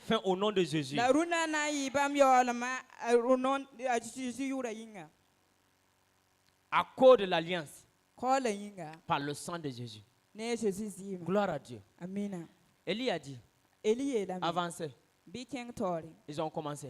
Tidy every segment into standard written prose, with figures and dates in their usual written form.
fin au nom de Jésus. La runa na yi bam yolama runon Jésus yura yinga. À cause de l'alliance Kola yinga. par le sang de Jésus. Ne Jésus zima. Gloire à Dieu. Amina. Élie a dit, Eli la. avancez. Bikeng tori. Ils ont commencé.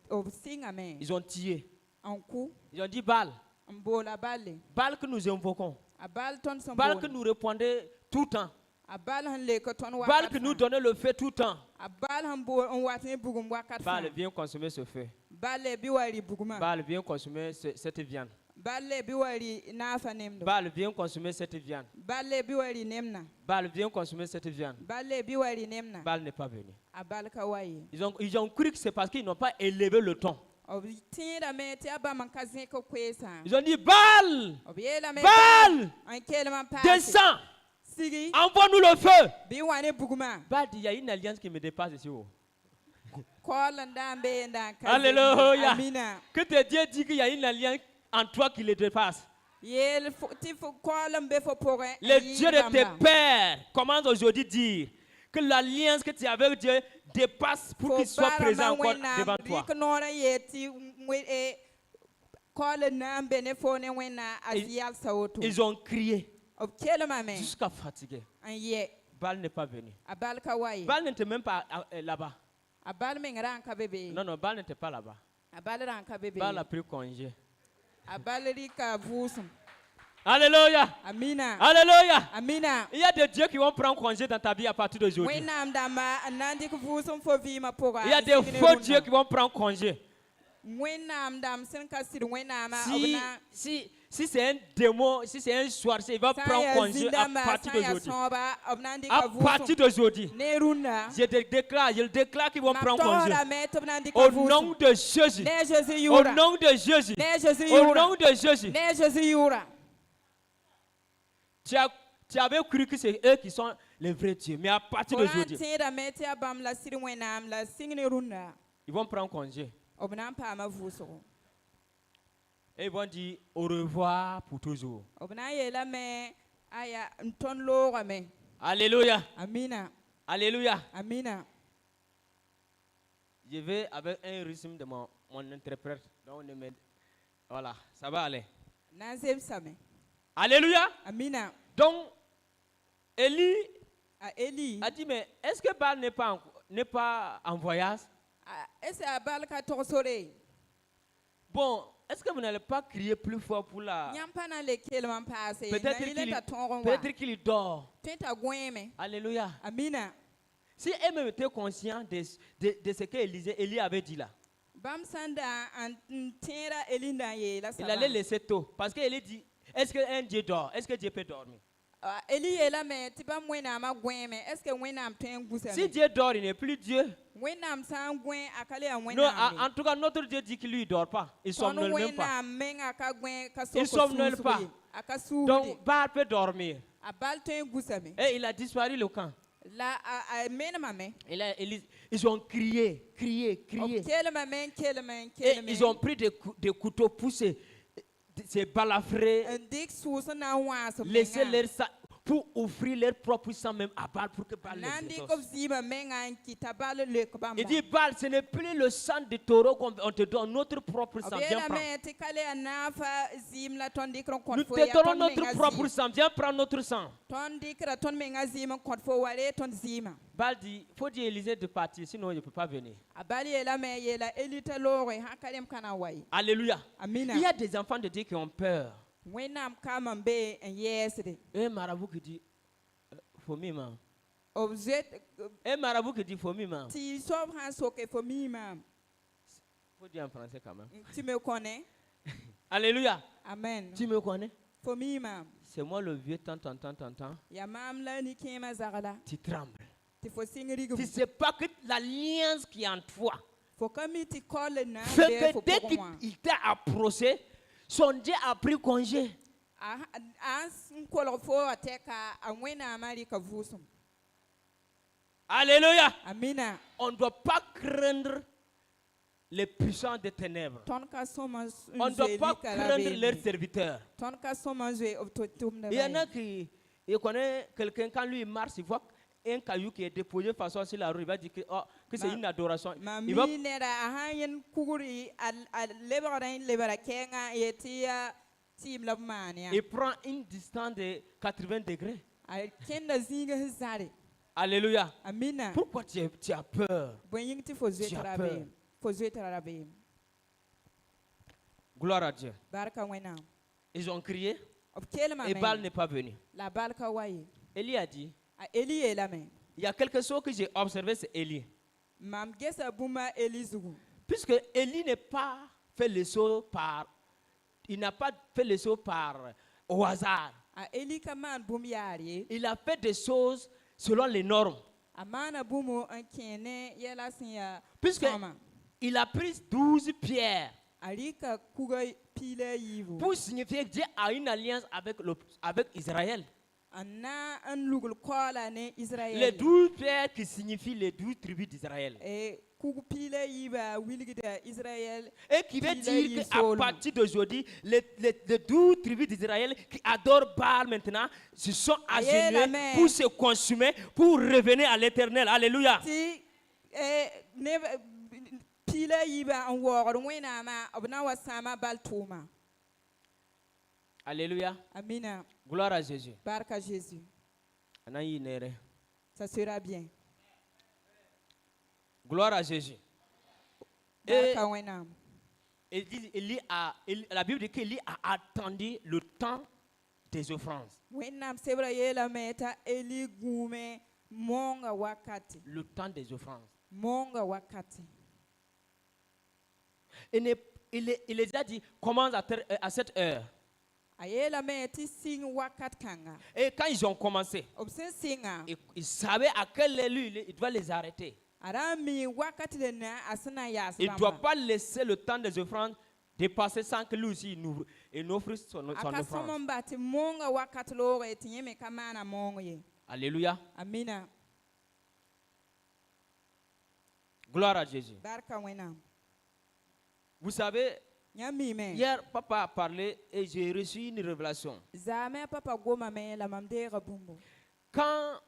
Of singa me. Ils ont tiré. Anku. Ils ont dit, Baal. Mbola balle. Baal que nous invoquons. A bal ton son. Baal que nous répondait tout le temps. A bal han le ko ton wa. Baal que nous donnait le feu tout le temps. A bal han bo on watne bugum wakat. Baal vient consommer ce feu. Balle biwari buguma. Baal vient consommer cette viande. Balle biwari nafa nemdo. Baal vient consommer cette viande. Balle biwari nemna. Baal vient consommer cette viande. Balle biwari nemna. Baal n'est pas venu. A bal kawaye. Ils ont cru que c'est parce qu'ils n'ont pas élevé le ton. Tira me te aba man kazin ko kwesa. Ils ont dit, Baal, Obiela me Baal, un kelman pa. descends, Sigi. envoie-nous le feu. Biwane buguma. Baal dit, il y a une alliance qui me dépasse ici. Alléluia. Alléluia. Que tes Dieu dit qu'il y a une alliance en toi qui le dépasse. Le Dieu de tes pères commence aujourd'hui à dire que l'alliance que tu avais avec Dieu dépasse pour qu'il soit présent encore devant toi. Ils ont crié jusqu'à fatiguer. Baal n'est pas venu. Baal n'était même pas là-bas. Non, non, Baal n'était pas là-bas. Baal a pris congé. Alléluia. Amina. Alléluia. Amina. Il y a des dieux qui vont prendre congé dans ta vie à partir d'aujourd'hui. Il y a des faux dieux qui vont prendre congé. Si c'est un démon, si c'est un sorcier, il va prendre congé à partir d'aujourd'hui. À partir d'aujourd'hui, je déclare qu'ils vont prendre congé. Au nom de Jésus. Au nom de Jésus. Au nom de Jésus. Tu avais cru que c'est eux qui sont les vrais dieux, mais à partir d'aujourd'hui, ils vont prendre congé. Et ils vont dire au revoir pour toujours. Alléluia. Amina. Alléluia. Amina. Je vais avec un rythme de mon interprète. Donc, voilà, ça va aller. Alléluia. Amina. Donc, Élie Eli a dit, mais est-ce que Baal n'est pas en voyage? Bon, est-ce que vous n'allez pas crier plus fort pour la... Peut-être qu'il dort. Alléluia. Amina. Si elle était conscient de ce que Élie avait dit là, il allait laisser tôt. Parce qu'Élie dit, est-ce qu'un Dieu dort? Est-ce que Dieu peut dormir? Si Dieu dort, il n'est plus Dieu. Non, en tout cas, notre Dieu dit qu'il ne dort pas. Il ne somnole même pas. Il ne somnole pas. Donc, Baal peut dormir. Et il a disparu le camp. Ils ont crié. Et ils ont pris des couteaux poussés. Ces balafrés, laisser leur sang pour offrir leur propre sang même à Baal pour que Baal les exauce. Il dit Baal, ce n'est plus le sang de taureau qu'on te donne, notre propre sang. Viens prendre. Nous te donnons notre propre sang, viens prendre notre sang. Baal dit, il faut dire à Élisée de partir, sinon il ne peut pas venir. Alléluia. Il y a des enfants de Dieu qui ont peur. Un marabout qui dit, faut m'aimer. Un marabout qui dit, faut m'aimer. Il faut dire en français quand même. Tu me connais? Alléluia. Amen. Tu me connais? C'est moi le vieux tant. Tu trembles. Tu ne sais pas que l'alliance qui est en toi fait que dès qu'il t'a approché, son Dieu a pris congé. Alléluia. Amina. On ne doit pas craindre les puissants des ténèbres. On ne doit pas craindre leurs serviteurs. Il y en a qui connaissent quelqu'un, quand lui il marche, il voit un caillou qui est déposé de façon sur la rue, il va dire que, oh, que c'est une adoration. Il prend une distance de 80 degrés. Alléluia. Pourquoi tu as peur? Tu as peur. Gloire à Dieu. Ils ont crié et Baal n'est pas venu. Élie a dit, il y a quelque chose que j'ai observé, c'est Élie. Puisque Élie n'a pas fait les choses il n'a pas fait les choses au hasard. Il a fait des choses selon les normes. Puisque il a pris 12 pierres pour signifier que Dieu a une alliance avec Israël. Les 12 pierres qui signifient les 12 tribus d'Israël. Et qui veut dire qu'à partir d'aujourd'hui, les 12 tribus d'Israël qui adorent Baal maintenant se sont agenouillés pour se consumer, pour revenir à l'Éternel. Alléluia. Alléluia. Amina. Gloire à Jésus. Barka Jésus. Ça sera bien. Gloire à Jésus. Barka la Bible dit qu'Élie a attendu le temps des offrandes. Le temps des offrandes. Il les a dit, commence à cette heure. Et quand ils ont commencé, ils savaient à quelle heure il doit les arrêter. Il ne doit pas laisser le temps des offrandes dépasser sans que lui aussi il offre son offrande. Alléluia. Amina. Gloire à Jésus. Vous savez, hier, papa a parlé et j'ai reçu une révélation. Quand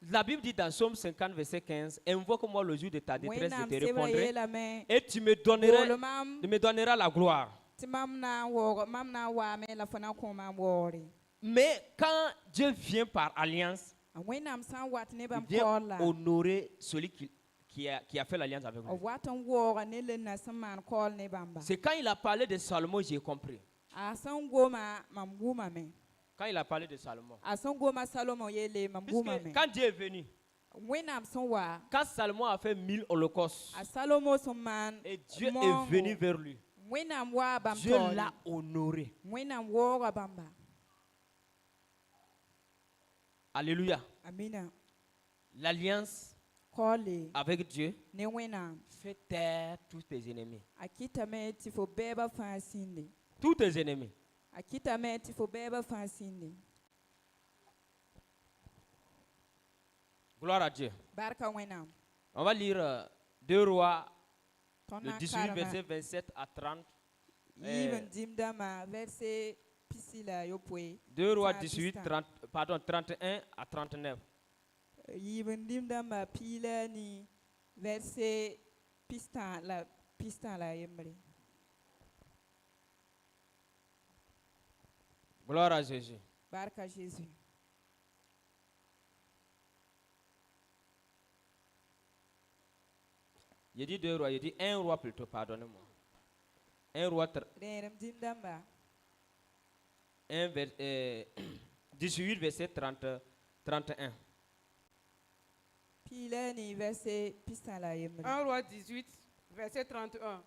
la Bible dit dans Somme 50, verset 15, invoque-moi le jour de ta détresse, je te répondrai et tu me donneras la gloire. Mais quand Dieu vient par alliance, il vient honorer celui qui a fait l'alliance avec lui. C'est quand il a parlé de Salomon, j'ai compris. Quand il a parlé de Salomon. Puisque quand Dieu est venu, quand Salomon a fait 1000 holocaustes, et Dieu est venu vers lui, Dieu l'a honoré. Alléluia. L'alliance avec Dieu fait taire tous tes ennemis. Tous tes ennemis. Gloire à Dieu. On va lire 2 Rois, le 18, verset 27 à 30. 2 Rois 18, 31 à 39. Gloire à Jésus. Barka Jésus. Il dit 2 rois, il dit 1 roi plutôt, pardonnez-moi. 1 roi 18 verset 31. 1 roi 18 verset 31.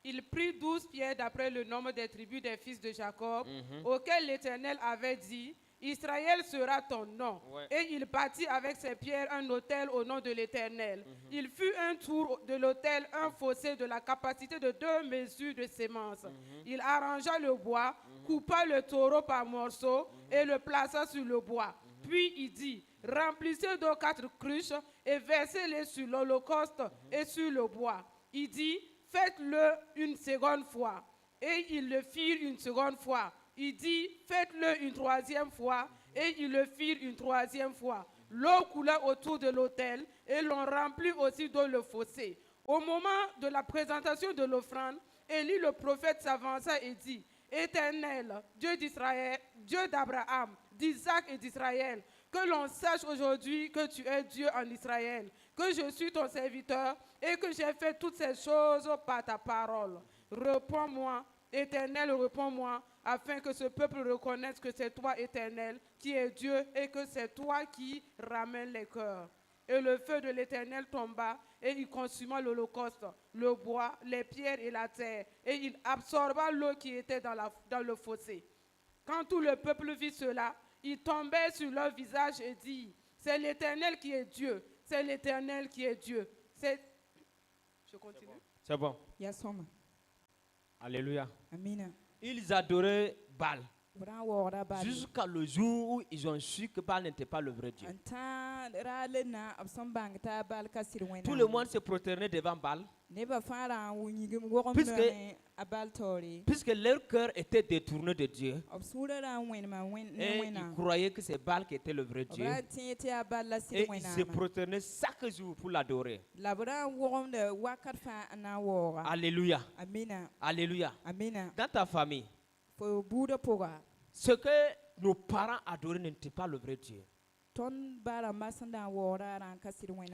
Il prit 12 pierres d'après le nombre des tribus des fils de Jacob, auxquels l'Éternel avait dit, Israël sera ton nom. Ouais. Et il bâtit avec ses pierres un autel au nom de l'Éternel. Il fut un tour de l'autel, un fossé de la capacité de 2 mesures de sémence. Il arrangea le bois, coupa le taureau par morceaux et le plaça sur le bois. Puis il dit, remplissez d'eau 4 cruches et versez-les sur l'holocauste et sur le bois. Il dit, faites-le une seconde fois. Et ils le firent une seconde fois. Il dit, faites-le une 3e fois. Et ils le firent une 3e fois. L'eau coulait autour de l'autel et l'on remplit aussi d'eau le fossé. Au moment de la présentation de l'offrande, Élie le prophète s'avança et dit, Éternel, Dieu d'Israël, Dieu d'Abraham, d'Isaac et d'Israël, que l'on sache aujourd'hui que tu es Dieu en Israël, que je suis ton serviteur et que j'ai fait toutes ces choses par ta parole. Réponds-moi, Éternel, réponds-moi, afin que ce peuple reconnaisse que c'est toi, Éternel, qui es Dieu et que c'est toi qui ramènes les cœurs. Et le feu de l'Éternel tomba et il consuma l'holocauste, le bois, les pierres et la terre. Et il absorba l'eau qui était dans le fossé. Quand tout le peuple vit cela, il tombait sur leur visage et dit, c'est l'Éternel qui est Dieu, c'est l'Éternel qui est Dieu. Je continue. C'est bon. Yes, Alléluia. Amen. Ils adoraient Baal. Jusqu'à le jour où ils ont su que Baal n'était pas le vrai Dieu. Tout le monde se prosternait devant Baal. Puisque leur cœur était détourné de Dieu. Et ils croyaient que c'est Baal qui était le vrai Dieu. Et ils se prosternaient chaque jour pour l'adorer. Alléluia. Alléluia. Dans ta famille, ce que nos parents adoraient n'était pas le vrai Dieu.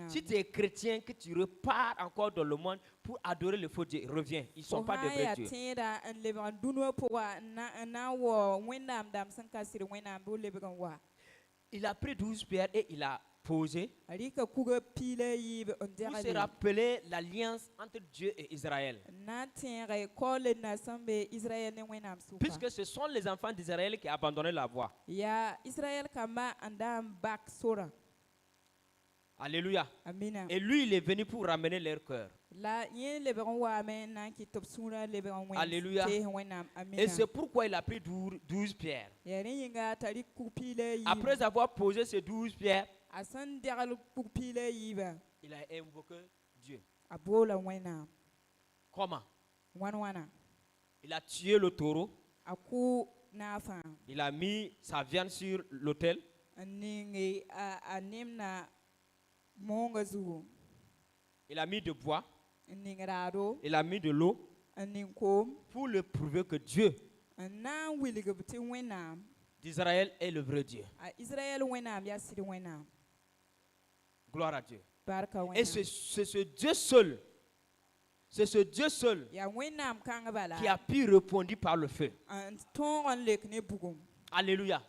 Si tu es chrétien, que tu repars encore dans le monde pour adorer le faux Dieu, reviens. Ils ne sont pas de vrais dieux. Il a pris 12 pierres et il a posé pour se rappeler l'alliance entre Dieu et Israël. Puisque ce sont les enfants d'Israël qui abandonnaient la voie. Alléluia. Et lui, il est venu pour ramener leur cœur. Alléluia. Et c'est pourquoi il a pris 12 pierres. Après avoir posé ces 12 pierres, il a invoqué Dieu. Comment? Il a tué le taureau. Il a mis sa viande sur l'autel. Il a mis de bois. Il a mis de l'eau pour le prouver que Dieu d'Israël est le vrai Dieu. Gloire à Dieu. Et c'est ce Dieu seul, c'est ce Dieu seul qui a pu répondre par le feu. Alléluia.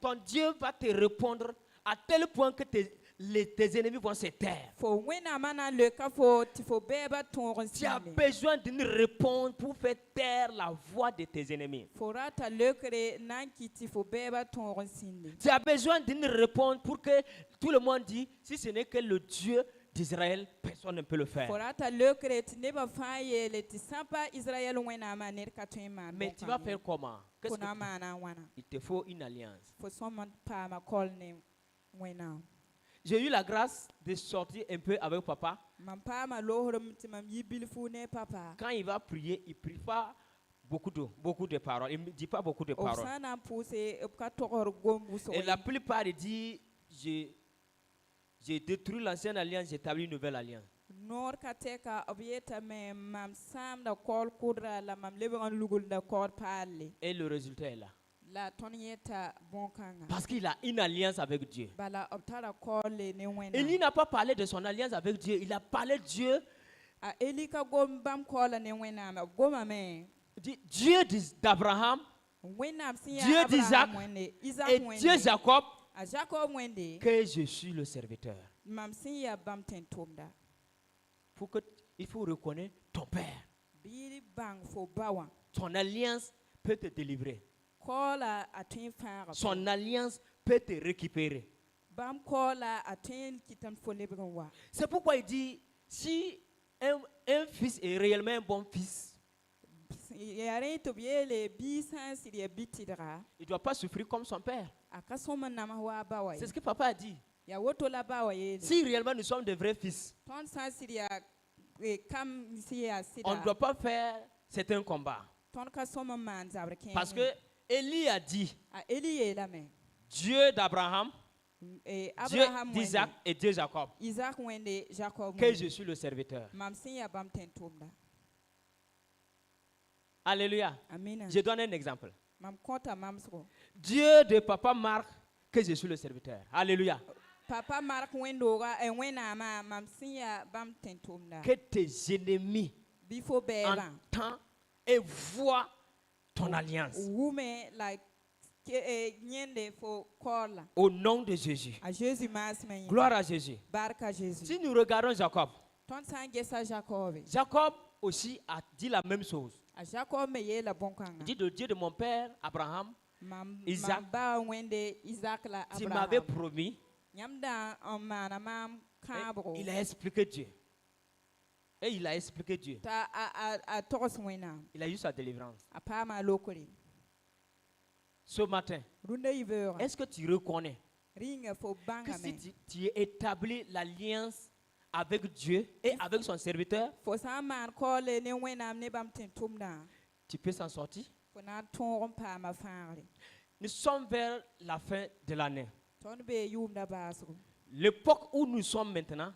Ton Dieu va te répondre à tel point que tes ennemis vont se taire. Tu as besoin d'une réponse pour faire taire la voix de tes ennemis. Tu as besoin d'une réponse pour que tout le monde dise, si ce n'est que le Dieu d'Israël, personne ne peut le faire. Mais tu vas faire comment? Il te faut une alliance. J'ai eu la grâce de sortir un peu avec papa. Quand il va prier, il ne prie pas beaucoup de paroles. Il ne dit pas beaucoup de paroles. Et la plupart, il dit, j'ai détruit l'ancienne alliance, j'ai établi une nouvelle alliance. Et le résultat est là. Parce qu'il a une alliance avec Dieu. Il n'a pas parlé de son alliance avec Dieu, il a parlé de Dieu. Dieu d'Abraham, Dieu d'Isaac et Dieu Jacob, que je suis le serviteur. Il faut reconnaître ton père. Ton alliance peut te délivrer. Son alliance peut te récupérer. C'est pourquoi il dit, si un fils est réellement un bon fils, il ne doit pas souffrir comme son père. C'est ce que papa a dit. Si réellement nous sommes de vrais fils, on ne doit pas faire certains combats. Parce que Élie a dit, Dieu d'Abraham, Dieu d'Isaac et Dieu Jacob. Isaac wende Jacob. Que je suis le serviteur. Alléluia. Je donne un exemple. Dieu de papa Marc, que je suis le serviteur. Alléluia. Papa Marc wendoga que tes ennemis entendent et voient ton alliance. Au nom de Jésus. Gloire à Jésus. Si nous regardons Jacob, Jacob aussi a dit la même chose. Il dit, le Dieu de mon père Abraham, Isaac, tu m'avais promis. Il a expliqué Dieu. Et il a expliqué Dieu. Il a eu sa délivrance. Ce matin, est-ce que tu reconnais que si tu établis l'alliance avec Dieu et avec son serviteur, tu peux s'en sortir? Nous sommes vers la fin de l'année. L'époque où nous sommes maintenant,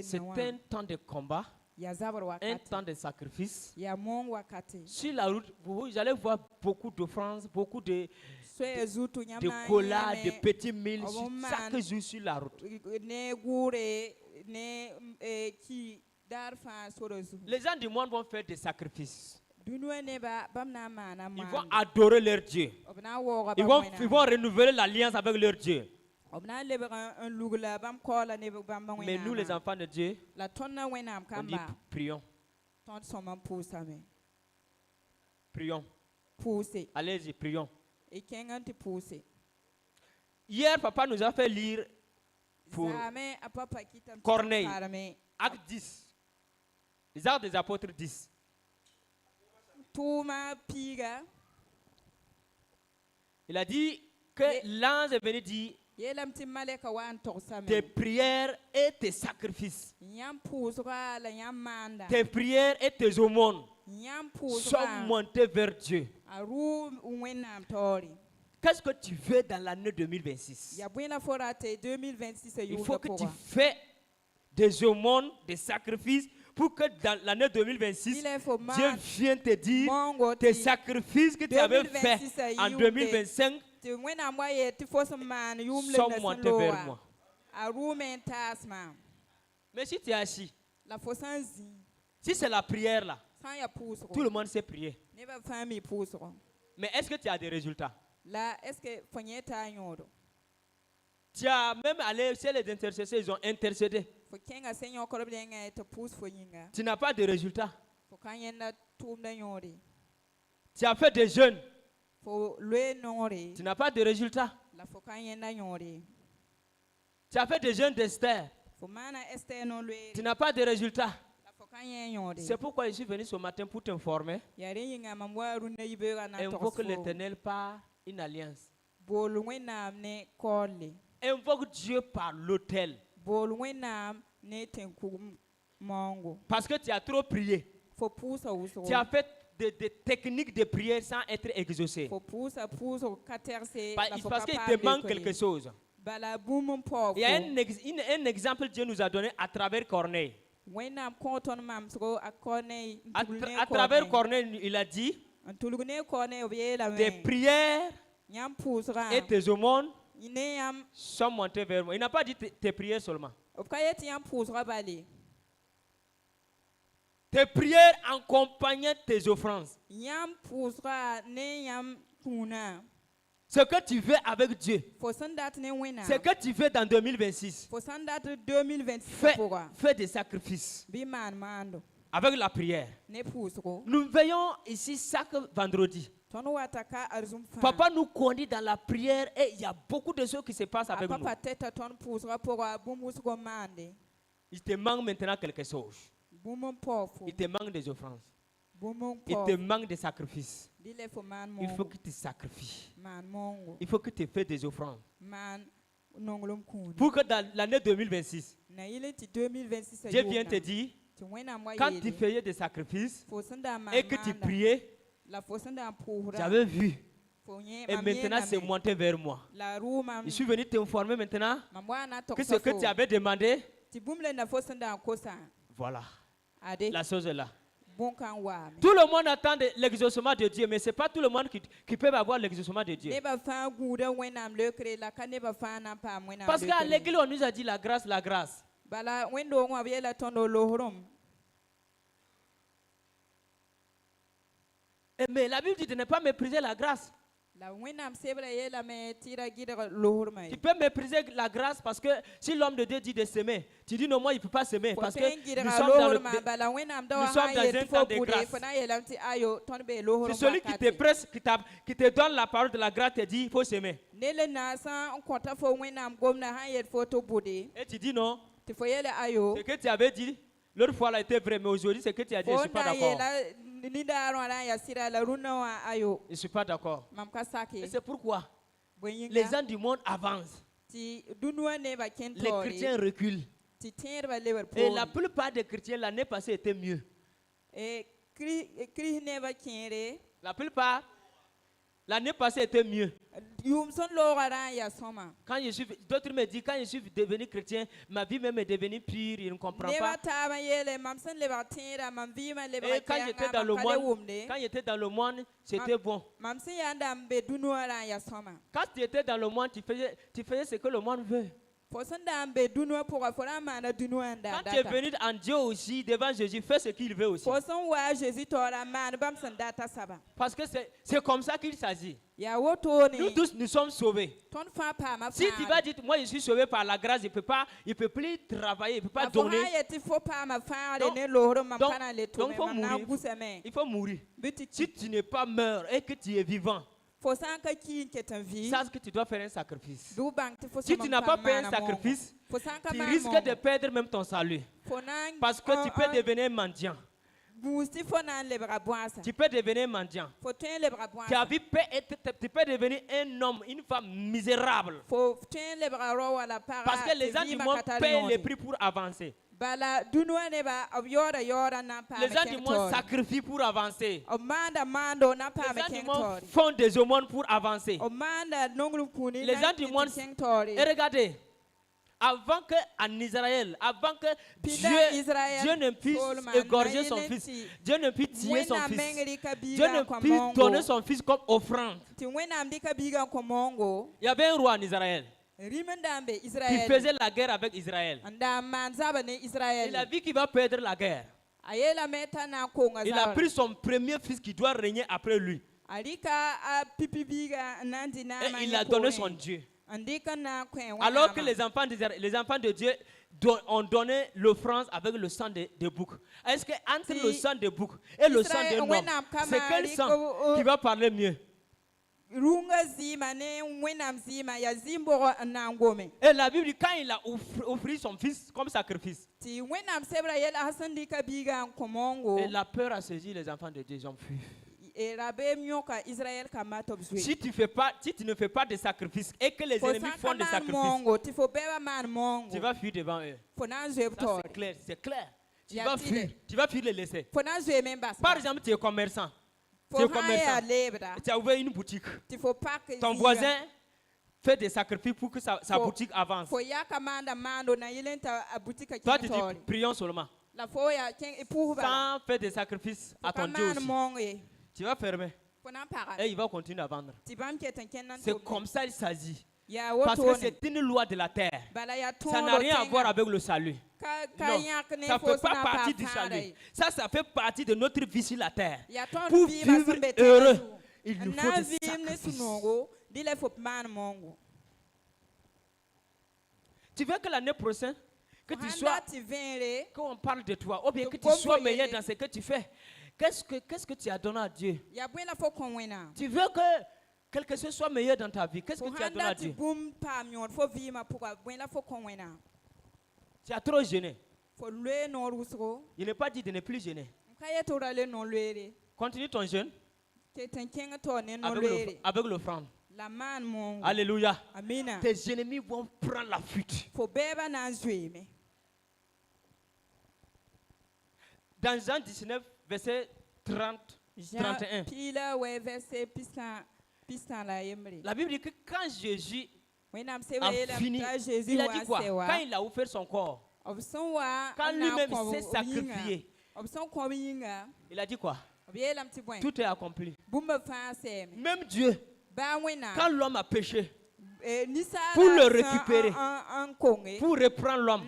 c'est un temps de combat, un temps de sacrifice. Sur la route, vous allez voir beaucoup d'offrandes, beaucoup de colas, de petits milles chaque jour sur la route. Les gens du monde vont faire des sacrifices. Ils vont adorer leur Dieu. Ils vont renouveler l'alliance avec leur Dieu. Mais nous, les enfants de Dieu, on dit prions. Prions. Allez-y, prions. Hier, papa nous a fait lire pour Corneille, Acte 10, les Actes des Apôtres 10. Il a dit que l'ange est venu dire tes prières et tes sacrifices, tes prières et tes aumônes sont montés vers Dieu. Qu'est-ce que tu veux dans l'année 2026? Il faut que tu fais des aumônes, des sacrifices, pour que dans l'année 2026, Dieu vienne te dire tes sacrifices que tu avais faits en 2025 sont montés vers moi. Mais si tu es assis, si c'est la prière là, tout le monde sait prier. Mais est-ce que tu as des résultats? Tu as même allé chez les intercesseurs, ils ont intercédé. Tu n'as pas de résultats. Tu as fait des jeûnes. Tu n'as pas de résultats. Tu as fait des jeûnes d'Esther. Tu n'as pas de résultats. C'est pourquoi je suis venu ce matin pour t'informer. Invoque l'Éternel par une alliance. Invoque Dieu par l'autel. Parce que tu as trop prié. Tu as fait des techniques de prière sans être exaucé. Parce qu'il te manque quelque chose. Il y a un exemple que Dieu nous a donné à travers Corneille. À travers Corneille, il a dit tes prières et tes aumônes sont montés vers moi. Il n'a pas dit tes prières seulement. Tes prières accompagnent tes offrandes. Ce que tu veux avec Dieu, ce que tu veux dans 2026, fais des sacrifices avec la prière. Nous veillons ici chaque vendredi. Papa nous conduit dans la prière et il y a beaucoup de choses qui se passent avec nous. Il te manque maintenant quelque chose. Il te manque des offrandes. Il te manque des sacrifices. Il faut que tu sacrifies. Il faut que tu fasses des offrandes. Pour que dans l'année 2026, Dieu vienne te dire, quand tu faisais des sacrifices et que tu priais, j'avais vu Et maintenant, c'est monté vers moi. Je suis venu t'informer maintenant que ce que tu avais demandé, voilà, la chose est là. Tout le monde attend l'exaucement de Dieu, mais ce n'est pas tout le monde qui peut avoir l'exaucement de Dieu. Parce qu'à l'église, on nous a dit la grâce, la grâce. Mais la Bible dit de ne pas mépriser la grâce. Tu peux mépriser la grâce parce que si l'homme de Dieu dit de s'aimer, tu dis non, moi il ne peut pas s'aimer parce que nous sommes dans un temps de grâce. C'est celui qui te presse, qui te donne la parole de la grâce, te dit il faut s'aimer. Et tu dis non, ce que tu avais dit l'autre fois a été vrai, mais aujourd'hui ce que tu as dit, je ne suis pas d'accord. Je ne suis pas d'accord. Et c'est pourquoi les gens du monde avancent. Les chrétiens reculent. Et la plupart des chrétiens l'année passée étaient mieux. La plupart, l'année passée était mieux. Quand je suis, d'autres me disent, quand je suis devenu chrétien, ma vie même est devenue pire, je ne comprends pas. Et quand j'étais dans le monde, c'était bon. Quand tu étais dans le monde, tu faisais ce que le monde veut. Quand tu es venu en Dieu aussi, devant Jésus, fais ce qu'il veut aussi. Parce que c'est comme ça qu'il s'agit. Nous tous, nous sommes sauvés. Si tu vas dire, moi je suis sauvé par la grâce, il ne peut plus travailler, il ne peut pas donner. Donc il faut mourir. Si tu n'es pas mort et que tu es vivant, sache que tu dois faire un sacrifice. Si tu n'as pas fait un sacrifice, tu risques de perdre même ton salut. Parce que tu peux devenir mendiant. Tu peux devenir mendiant. Tu peux devenir un homme, une femme misérable. Parce que les gens du monde payent le prix pour avancer. Les gens du monde sacrifient pour avancer. Les gens du monde font des aumônes pour avancer. Les gens du monde... Et regardez, avant qu'en Israël, avant que Dieu ne puisse égorger son fils, Dieu ne puisse tuer son fils, Dieu ne puisse donner son fils comme offrande, il y avait un roi en Israël qui faisait la guerre avec Israël. Il a vu qu'il va perdre la guerre. Il a pris son premier fils qui doit régner après lui. Et il a donné son Dieu. Alors que les enfants de Dieu ont donné l'offrande avec le sang de bouc. Est-ce que entre le sang de bouc et le sang d'un homme, c'est quel sang qui va parler mieux? Et la Bible dit quand il a offert son fils comme sacrifice, et la peur a saisi les enfants de Dieu, ils ont fui. Si tu ne fais pas de sacrifice et que les ennemis font des sacrifices, tu vas fuir devant eux. Ça, c'est clair. Tu vas fuir les laisser. Par exemple, tu es commerçant. Tu as ouvert une boutique. Ton voisin fait des sacrifices pour que sa boutique avance. Toi, tu dis prions seulement. Sans faire des sacrifices à ton Dieu aussi. Tu vas fermer. Et il va continuer à vendre. C'est comme ça qu'il s'agit. Parce que c'est une loi de la terre. Ça n'a rien à voir avec le salut. Non, ça ne fait pas partie du salut. Ça fait partie de notre vie sur la terre. Pour vivre heureux, il nous faut des sacrifices. Tu veux que l'année prochaine, que tu sois, qu'on parle de toi, ou bien que tu sois meilleur dans ce que tu fais. Qu'est-ce que tu as donné à Dieu? Tu veux que quelque chose soit meilleur dans ta vie. Qu'est-ce que tu as donné à Dieu? Tu as trop jeûné. Il n'est pas dit de ne plus jeûner. Continue ton jeûne avec l'offrande. Alléluia. Tes ennemis vont prendre la fuite. Dans Jean 19, verset 30, 31. La Bible dit que quand Jésus a fini, il a dit quoi? Quand il a offert son corps, quand lui-même s'est sacrifié, il a dit quoi? Tout est accompli. Même Dieu, quand l'homme a péché, pour le récupérer, pour reprendre l'homme,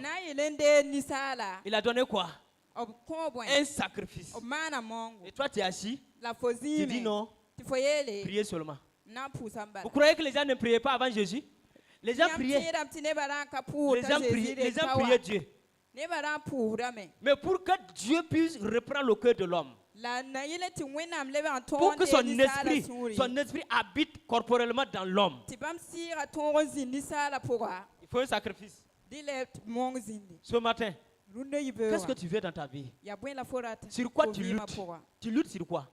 il a donné quoi? Un sacrifice. Et toi, tu es assis, tu dis non, priez seulement. Vous croyez que les gens ne priaient pas avant Jésus? Les gens priaient. Les gens priaient Dieu. Mais pour que Dieu puisse reprendre le cœur de l'homme, pour que son esprit habite corporellement dans l'homme, il faut un sacrifice. Ce matin, qu'est-ce que tu veux dans ta vie? Sur quoi tu luttes? Tu luttes sur quoi?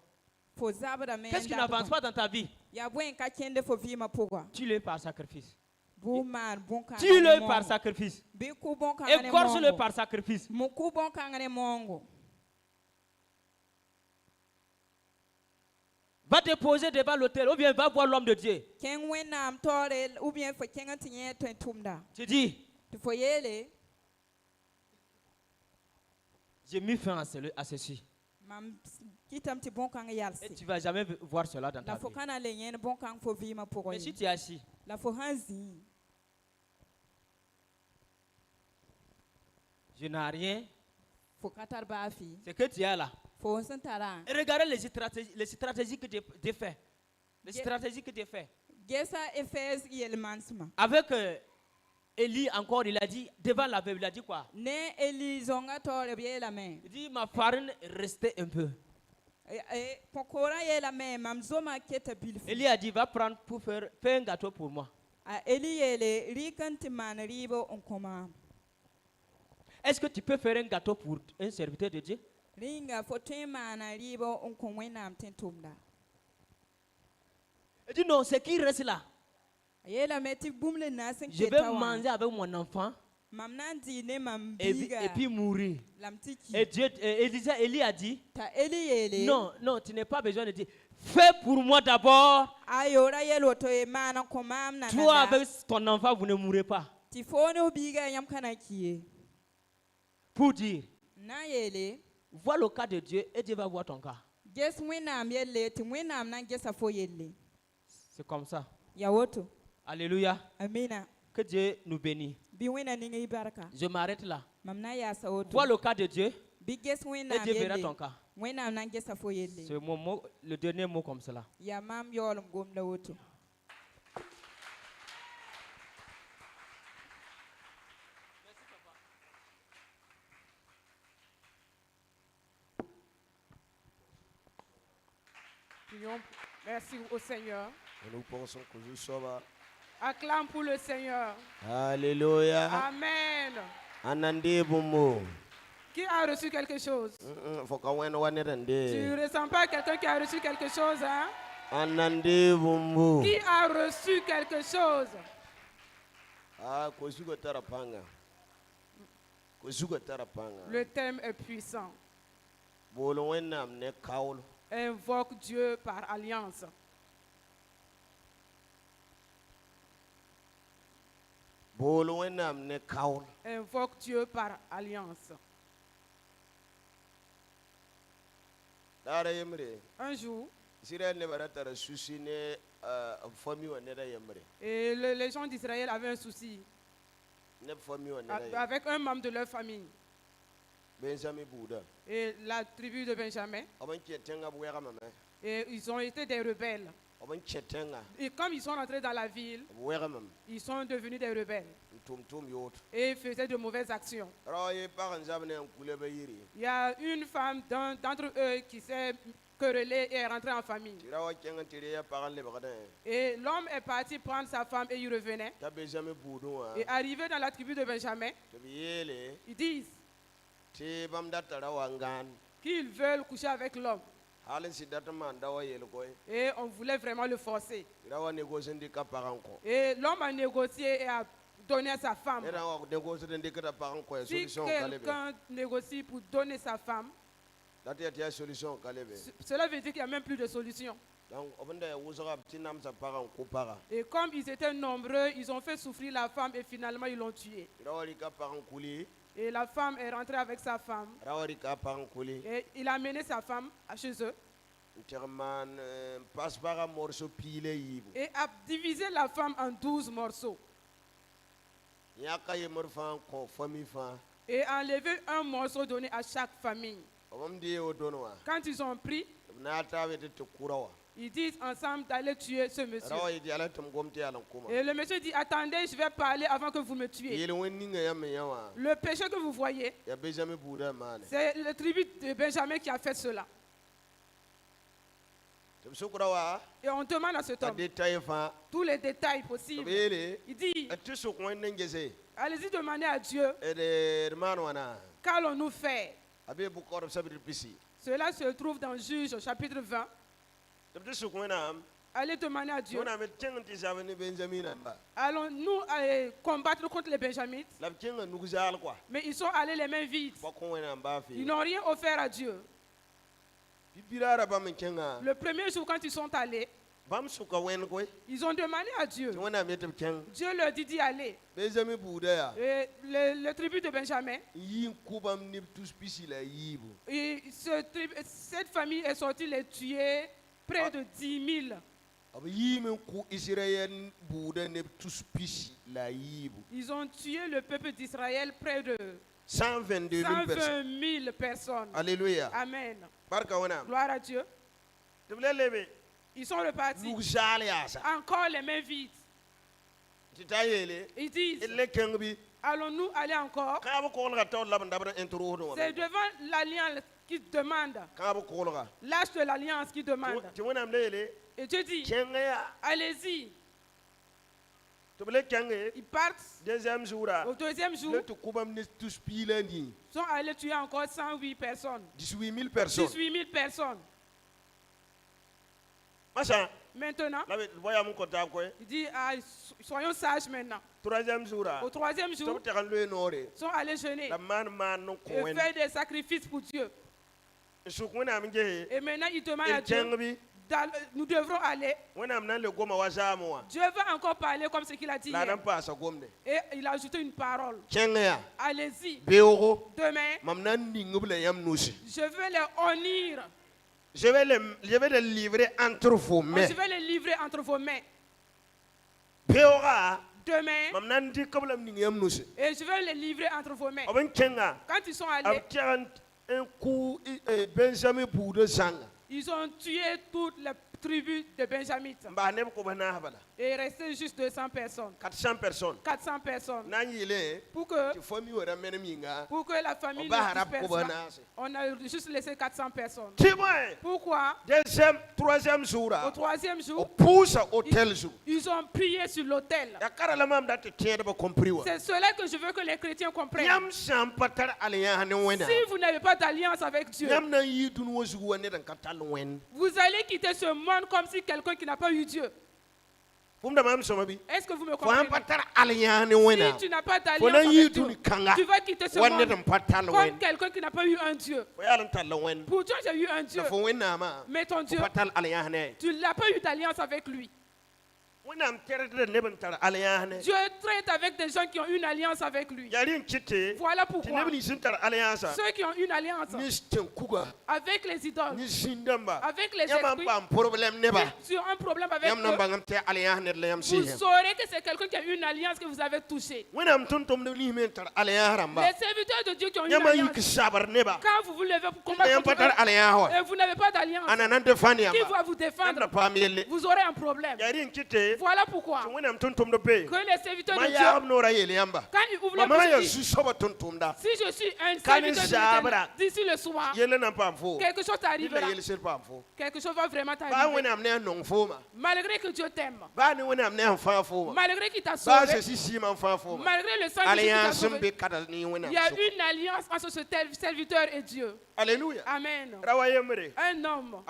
Qu'est-ce qui n'avance pas dans ta vie? Tue-le par sacrifice. Tue-le par sacrifice. Écorce-le par sacrifice. Va te poser devant l'autel ou bien va voir l'homme de Dieu. Tu dis, j'ai mis fin à ceci. Et tu ne vas jamais voir cela dans ta vie. Mais si tu es assis, je n'ai rien. C'est que tu es là. Et regardez les stratégies que tu fais. Les stratégies que tu fais. Avec Élie encore, il a dit, devant la veuve, il a dit quoi? Il dit, ma farine restait un peu. Élie a dit, va prendre pour faire un gâteau pour moi. Est-ce que tu peux faire un gâteau pour un serviteur de Dieu? Il dit non, c'est qui reste là. Je vais manger avec mon enfant et puis mourir. Et Dieu, Élie a dit, non, non, tu n'as pas besoin de dire, fais pour moi d'abord. Toi avec ton enfant, vous ne mourrez pas. Pour dire, vois le cas de Dieu et Dieu va voir ton cas. C'est comme ça. Alléluia. Que Dieu nous bénisse. Je m'arrête là. Vois le cas de Dieu et Dieu verra ton cas. C'est mon mot, le dernier mot comme cela. Merci au Seigneur. Et nous pensons que je sois. Acclame pour le Seigneur. Alléluia. Amen. Anande bumbo. Qui a reçu quelque chose? Tu ne Tu ressens pas quelqu'un qui a reçu quelque chose, hein? Anande bumbo. Qui a reçu quelque chose? Ah, kosuga tarapanga. Kosuga tarapanga. Le thème est puissant. Bolo wenam ne kaul. Invoque Dieu par alliance. Invoque Dieu par alliance. Un jour, et les gens d'Israël avaient un souci avec un membre de leur famille. Et la tribu de Benjamin. Et ils ont été des rebelles. Et comme ils sont rentrés dans la ville, ils sont devenus des rebelles. Et ils faisaient de mauvaises actions. Il y a une femme d'entre eux qui s'est querellée et est rentrée en famille. Et l'homme est parti prendre sa femme et il revenait. Et arrivé dans la tribu de Benjamin, ils disent qu'ils veulent coucher avec l'homme. Et on voulait vraiment le forcer. Et l'homme a négocié et a donné à sa femme. Si quelqu'un négocie pour donner sa femme, Cela veut dire qu'il n'y a même plus de solution. Et comme ils étaient nombreux, ils ont fait souffrir la femme et finalement ils l'ont tuée. Et la femme est rentrée avec sa femme. Et il a amené sa femme chez eux. Et a divisé la femme en 12 morceaux. Et a enlevé un morceau donné à chaque famille. Quand ils ont pris, ils disent ensemble d'aller tuer ce monsieur. Et le monsieur dit, attendez, je vais parler avant que vous me tuiez. Le péché que vous voyez, c'est le tribu de Benjamin qui a fait cela. Et on demande à cet homme tous les détails possibles. Il dit, allez-y demander à Dieu, qu'allons-nous faire? Cela se trouve dans Juge chapitre 20. Allez demander à Dieu. Allons-nous combattre contre les Benjamites? Mais ils sont allés les mains vides. Ils n'ont rien offert à Dieu. Le premier jour quand ils sont allés, ils ont demandé à Dieu. Dieu leur dit d'y aller. Et le tribu de Benjamin, et cette famille est sortie les tuer près de 10 000. Ils ont tué le peuple d'Israël près de 120 000 personnes. Alléluia. Amen. Gloire à Dieu. Ils sont repartis. Encore les mains vides. Ils disent, allons-nous aller encore? C'est devant l'alliance qui demande. L'âge de l'alliance qui demande. Et Dieu dit, allez-y. Ils partent. Au deuxième jour, ils sont allés tuer encore 108 personnes. 18 000 personnes. Maintenant, il dit, soyons sages maintenant. Au troisième jour, ils sont allés jeûner et faire des sacrifices pour Dieu. Et maintenant, ils demandent à Dieu, nous devrons aller. Dieu va encore parler comme ce qu'il a dit hier. Et il a ajouté une parole. Allez-y. Demain, je vais les honir. Je vais les livrer entre vos mains. Je vais les livrer entre vos mains. Demain, et je vais les livrer entre vos mains. Quand ils sont allés, ils ont tué toute la tribu de Benjamites. Et il restait juste 200 personnes. 400 personnes. Pour que la famille ne disperse pas, on a juste laissé 400 personnes. Pourquoi? Troisième jour, au troisième jour, ils ont prié sur l'autel. C'est cela que je veux que les chrétiens comprennent. Si vous n'avez pas d'alliance avec Dieu, vous allez quitter ce monde comme si quelqu'un qui n'a pas eu Dieu. Est-ce que vous me comprenez? Si tu n'as pas d'alliance avec Dieu, tu vas quitter ce monde comme quelqu'un qui n'a pas eu un Dieu. Pour toi, j'ai eu un Dieu. Mais ton Dieu, tu n'as pas eu d'alliance avec lui. Dieu traite avec des gens qui ont une alliance avec lui. Voilà pourquoi ceux qui ont une alliance avec les idoles, avec les esprits, si un problème avec eux, vous saurez que c'est quelqu'un qui a une alliance que vous avez touché. Les serviteurs de Dieu qui ont une alliance, quand vous vous levez pour combattre contre eux, et vous n'avez pas d'alliance, qui va vous défendre? Vous aurez un problème. Voilà pourquoi que les serviteurs de Dieu, quand ils ouvrent la bouche, si je suis un serviteur de Dieu, d'ici le soir, quelque chose t'arrivera. Quelque chose va vraiment t'arriver. Malgré que Dieu t'aime, malgré qu'il t'a sauvé, malgré le sang de Jésus t'a sauvé, il y a une alliance entre ce serviteur et Dieu. Alléluia. Amen. Un homme.